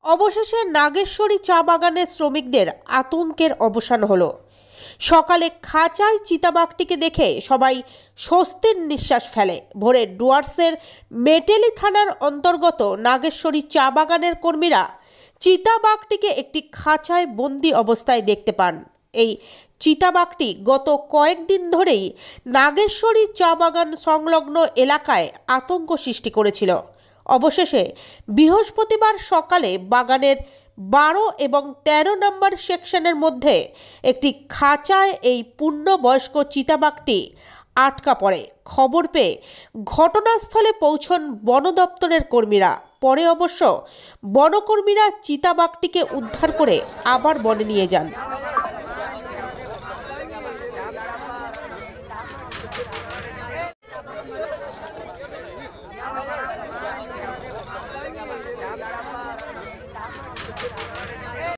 অবশেষে নাগেশ্বরী চা বাগানের শ্রমিকদের আতঙ্কের অবসান হলো। সকালে খাঁচায় চিতাবাঘটিকে দেখে সবাই স্বস্তির নিঃশ্বাস ফেলে। ভোরে ডুয়ার্সের মেটেলি থানার অন্তর্গত নাগেশ্বরী চা বাগানের কর্মীরা চিতাবাঘটিকে একটি খাঁচায় বন্দি অবস্থায় দেখতে পান। এই চিতাবাঘটি গত কয়েকদিন ধরেই নাগেশ্বরী চা বাগান সংলগ্ন এলাকায় আতঙ্ক সৃষ্টি করেছিল। অবশেষে বৃহস্পতিবার সকালে বাগানের 12 এবং 13 নম্বর সেকশনের মধ্যে একটি খাঁচায় এই পূর্ণবয়স্ক চিতাবাঘটি আটকা পড়ে। খবর পেয়ে ঘটনাস্থলে পৌঁছন বন দপ্তরের কর্মীরা। পরে অবশ্য বনকর্মীরা চিতাবাঘটিকে উদ্ধার করে আবার বনে নিয়ে যান।